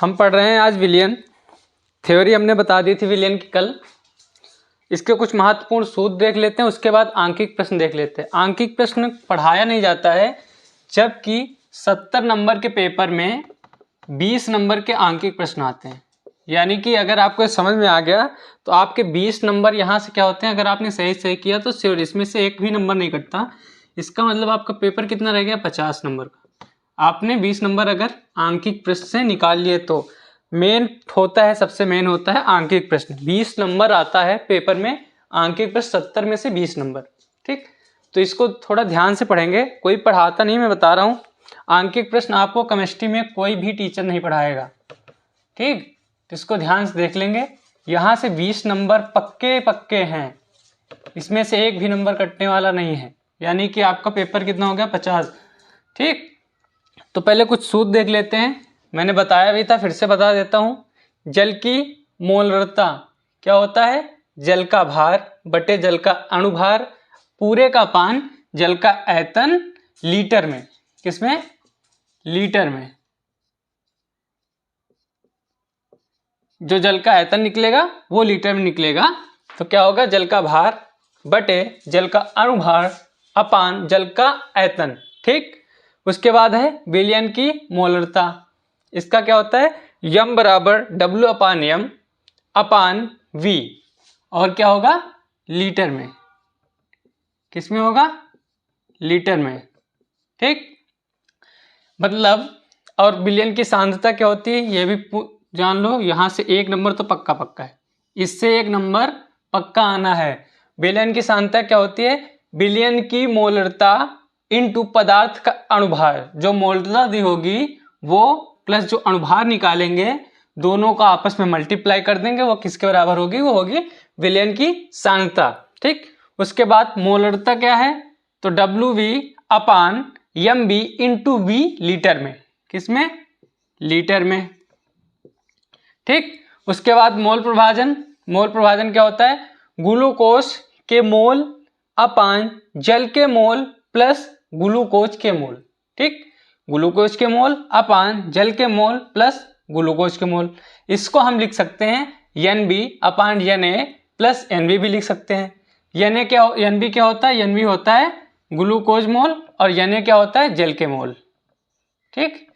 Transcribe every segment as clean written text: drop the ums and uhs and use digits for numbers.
हम पढ़ रहे हैं आज विलियन। थ्योरी हमने बता दी थी विलियन की कल। इसके कुछ महत्वपूर्ण सूत्र देख लेते हैं, उसके बाद आंकिक प्रश्न देख लेते हैं। आंकिक प्रश्न पढ़ाया नहीं जाता है, जबकि 70 नंबर के पेपर में 20 नंबर के आंकिक प्रश्न आते हैं। यानी कि अगर आपको समझ में आ गया तो आपके 20 नंबर यहाँ से क्या होते हैं, अगर आपने सही किया तो श्योर इसमें से एक भी नंबर नहीं कटता। इसका मतलब आपका पेपर कितना रह गया, 50 नंबर का। आपने 20 नंबर अगर आंकिक प्रश्न से निकाल लिए तो मेन होता है, सबसे मेन होता है आंकिक प्रश्न। 20 नंबर आता है पेपर में आंकिक प्रश्न, 70 में से 20 नंबर। ठीक, तो इसको थोड़ा ध्यान से पढ़ेंगे। कोई पढ़ाता नहीं, मैं बता रहा हूँ। आंकिक प्रश्न आपको केमिस्ट्री में कोई भी टीचर नहीं पढ़ाएगा। ठीक, तो इसको ध्यान से देख लेंगे। यहाँ से 20 नंबर पक्के पक्के हैं, इसमें से एक भी नंबर कटने वाला नहीं है। यानी कि आपका पेपर कितना हो गया, 50। ठीक, तो पहले कुछ सूत्र देख लेते हैं। मैंने बताया भी था, फिर से बता देता हूँ। जल की मोलरता क्या होता है, जल का भार बटे जल का अणुभार पूरे का पान जल का आयतन लीटर में। किसमें, लीटर में। जो जल का आयतन निकलेगा वो लीटर में निकलेगा। तो क्या होगा, जल का भार बटे जल का अणुभार अपान जल का आयतन। ठीक, उसके बाद है विलियन की मोलरता। इसका क्या होता है, यम बराबर W अपान यम अपान V। और क्या होगा, लीटर में। किस में होगा, लीटर में। ठीक, मतलब और विलियन की सांद्रता क्या होती है ये भी जान लो। यहाँ से एक नंबर तो पक्का पक्का है, इससे एक नंबर पक्का आना है। विलियन की सांद्रता क्या होती है, विलियन की मोलरता इनटू पदार्थ का अणुभार। जो मोलरता दी होगी वो प्लस जो अणुभार निकालेंगे, दोनों का आपस में मल्टीप्लाई कर देंगे, वो किसके बराबर होगी, वो होगी विलियन की सांद्रता। ठीक, उसके बाद मोलरता क्या है, तो WV अपान MB इंटू V लीटर में। किसमें, लीटर में। ठीक, उसके बाद मोल प्रभाजन। मोल प्रभाजन क्या होता है, ग्लूकोज के मोल अपान जल के मोल प्लस ग्लूकोज के मोल। ठीक, ग्लूकोज के मोल अपान जल के मोल प्लस ग्लूकोज के मोल। इसको हम लिख सकते हैं NB अपान Na प्लस NB भी लिख सकते हैं। Na क्या, NB क्या होता है, NB होता है ग्लूकोज मोल और Na क्या होता है, जल के मोल। ठीक,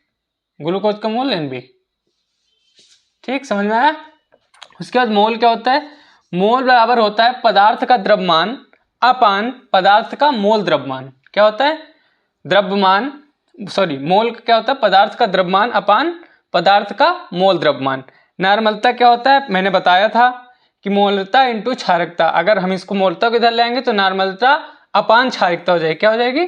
ग्लूकोज का मोल NB। ठीक, समझ में आया। उसके बाद मोल क्या होता है, मोल बराबर होता है पदार्थ का द्रव्यमान अपान पदार्थ का मोल द्रव्यमान। क्या होता है, द्रव्यमान मोल क्या होता है, पदार्थ का द्रव्यमान अपान पदार्थ का मोल द्रव्यमान। नॉर्मलता क्या होता है, मैंने बताया था कि मोलता इंटू क्षारकता। अगर हम इसको मोलता को इधर लाएंगे तो नॉर्मलता अपान क्षारकता हो जाएगी। क्या हो जाएगी,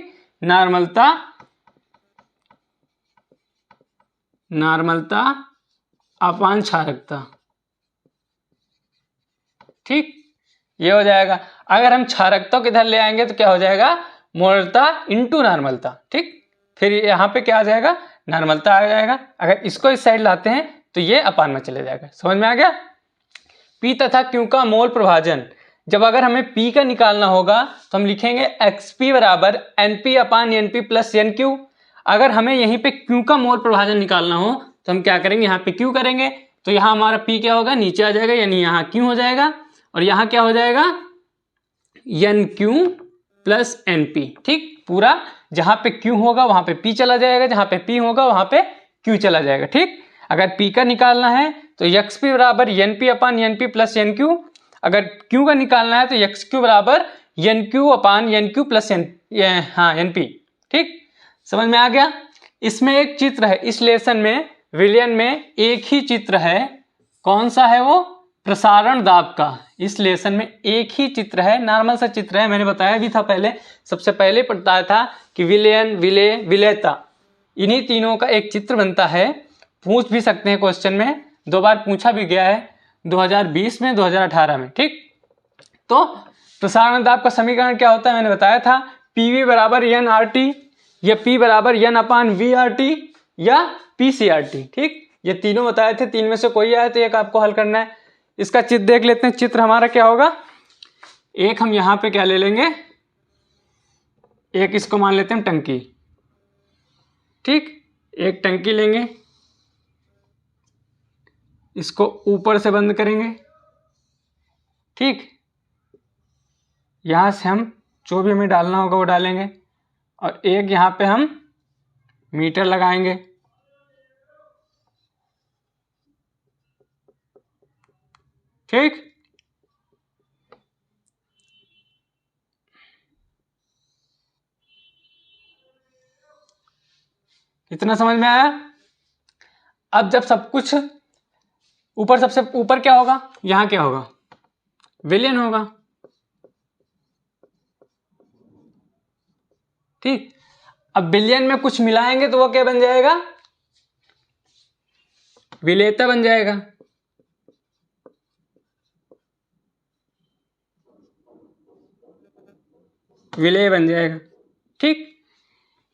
नॉर्मलता अपान क्षारकता। ठीक, ये हो जाएगा। अगर हम क्षारकता को इधर ले आएंगे तो क्या हो जाएगा, मोलरता इंटू नॉर्मलता। ठीक, फिर यहाँ पे क्या आ जाएगा, नॉर्मलता आ जाएगा। अगर इसको इस साइड लाते हैं तो ये अपान में चले जाएगा। समझ में आ गया। P तथा Q का मोल प्रभाजन। जब अगर हमें P का निकालना होगा तो हम लिखेंगे XP बराबर NP अपान NP प्लस NQ। अगर हमें यहीं पे Q का मोल प्रभाजन निकालना हो तो हम क्या करेंगे, यहाँ पे Q करेंगे। तो यहाँ हमारा P क्या होगा, नीचे आ जाएगा, यानी यहाँ Q हो जाएगा और यहाँ क्या हो जाएगा, NQ प्लस NP। ठीक, पूरा जहाँ पे Q होगा वहाँ पे P चला जाएगा, जहाँ पे P होगा वहाँ पे Q चला जाएगा। ठीक, अगर P का निकालना है तो XP बराबर NP अपान NP प्लस NQ। अगर Q का निकालना है तो XQ बराबर NQ अपान NQ प्लस NP। ठीक, समझ में आ गया। इसमें एक चित्र है, इस लेसन में विलियन में एक ही चित्र है। कौन सा है वो, प्रसारण दाब का। इस लेसन में एक ही चित्र है, नॉर्मल सा चित्र है। मैंने बताया भी था पहले, सबसे पहले बताया था कि विलयन, विलय, विलयता, इन्हीं तीनों का एक चित्र बनता है। पूछ भी सकते हैं क्वेश्चन में, 2 बार पूछा भी गया है, 2020 में, 2018 में। ठीक, तो प्रसारण दाब का समीकरण क्या होता है, मैंने बताया था PV बराबर NRT या P बराबर N अपान VRT या PCRT। ठीक, ये तीनों बताए थे, तीन में से कोई आए तो एक आपको हल करना है। इसका चित्र देख लेते हैं। चित्र हमारा क्या होगा, एक हम यहाँ पे क्या ले लेंगे, एक इसको मान लेते हैं टंकी। ठीक, एक टंकी लेंगे, इसको ऊपर से बंद करेंगे, ठीक। यहाँ से हम जो भी हमें डालना होगा वो डालेंगे और एक यहाँ पे हम मीटर लगाएंगे, ठीक। इतना समझ में आया। अब जब सब कुछ ऊपर, सबसे ऊपर क्या होगा, यहाँ क्या होगा, विलयन होगा, ठीक। अब विलयन में कुछ मिलाएंगे तो वो क्या बन जाएगा, विलेयता बन जाएगा, विलेय बन जाएगा, ठीक।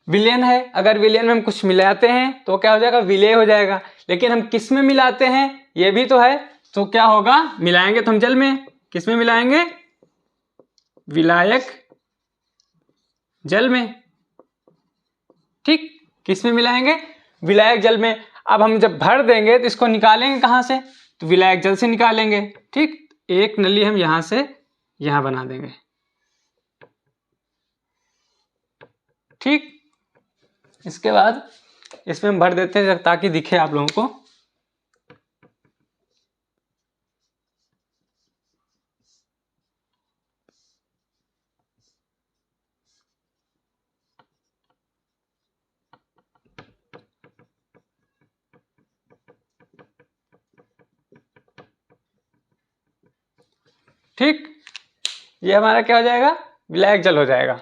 विलयन है, अगर विलयन में हम कुछ मिलाते हैं तो क्या हो जाएगा, विलेय हो जाएगा। लेकिन हम किस में मिलाते हैं ये भी तो है, तो क्या होगा, मिलाएंगे तो हम जल में, किस में मिलाएंगे, विलायक जल में, ठीक। किस में मिलाएंगे, विलायक जल में। अब हम जब भर देंगे तो इसको निकालेंगे कहाँ से, तो विलायक जल से निकालेंगे, ठीक। एक नली हम यहां से यहां बना देंगे, ठीक। इसके बाद इसमें हम भर देते हैं ताकि दिखे आप लोगों को। ठीक, ये हमारा क्या हो जाएगा, विलायक जल हो जाएगा।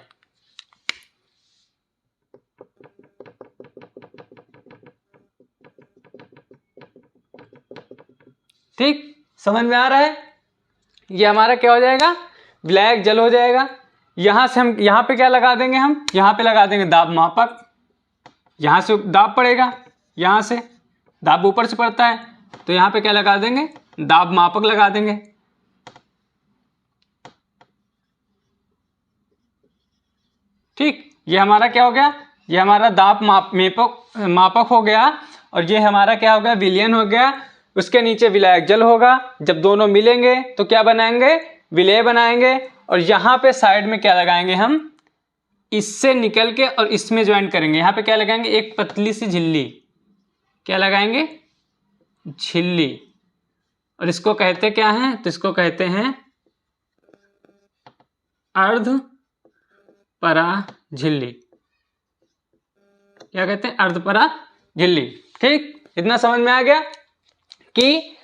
ठीक, समझ में आ रहा है। ये हमारा क्या हो जाएगा, विलायक जल हो जाएगा। यहां से हम यहां पे क्या लगा देंगे, हम यहां पे लगा देंगे दाब मापक। यहां से दाब पड़ेगा, यहां से दाब ऊपर से पड़ता है, तो यहां पे क्या लगा देंगे, दाब मापक लगा देंगे, ठीक। ये हमारा क्या हो गया, ये हमारा दाब मापक हो गया। और ये हमारा क्या हो गया, विलयन हो गया। उसके नीचे विलायक जल होगा। जब दोनों मिलेंगे तो क्या बनाएंगे, विलेय बनाएंगे। और यहाँ पे साइड में क्या लगाएंगे, हम इससे निकल के और इसमें ज्वाइन करेंगे। यहाँ पे क्या लगाएंगे, एक पतली सी झिल्ली, क्या लगाएंगे, झिल्ली। और इसको कहते क्या हैं, तो इसको कहते हैं अर्ध परा झिल्ली। क्या कहते हैं, अर्धपरा झिल्ली, ठीक। इतना समझ में आ गया कि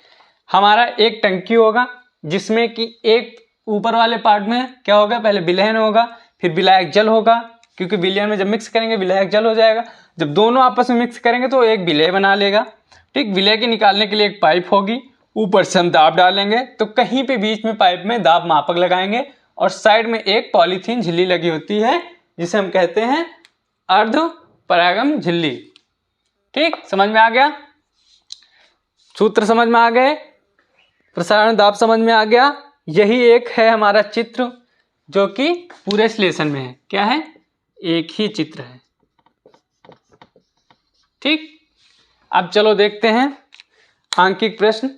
हमारा एक टंकी होगा जिसमें कि एक ऊपर वाले पार्ट में क्या होगा, पहले विलयन होगा, फिर विलायक जल होगा, क्योंकि विलयन में जब मिक्स करेंगे विलायक जल हो जाएगा। जब दोनों आपस में मिक्स करेंगे तो एक विलेय बना लेगा, ठीक। विलेय के निकालने के लिए एक पाइप होगी, ऊपर से हम दाब डालेंगे, तो कहीं पे बीच में पाइप में दाब मापक लगाएंगे और साइड में एक पॉलीथीन झिल्ली लगी होती है जिसे हम कहते हैं अर्ध परागम झिल्ली, ठीक। समझ में आ गया, सूत्र समझ में आ गए, प्रसारण दाब समझ में आ गया। यही एक है हमारा चित्र जो कि पूरे श्लेषण में है। क्या है, एक ही चित्र है, ठीक। अब चलो देखते हैं आंकिक प्रश्न।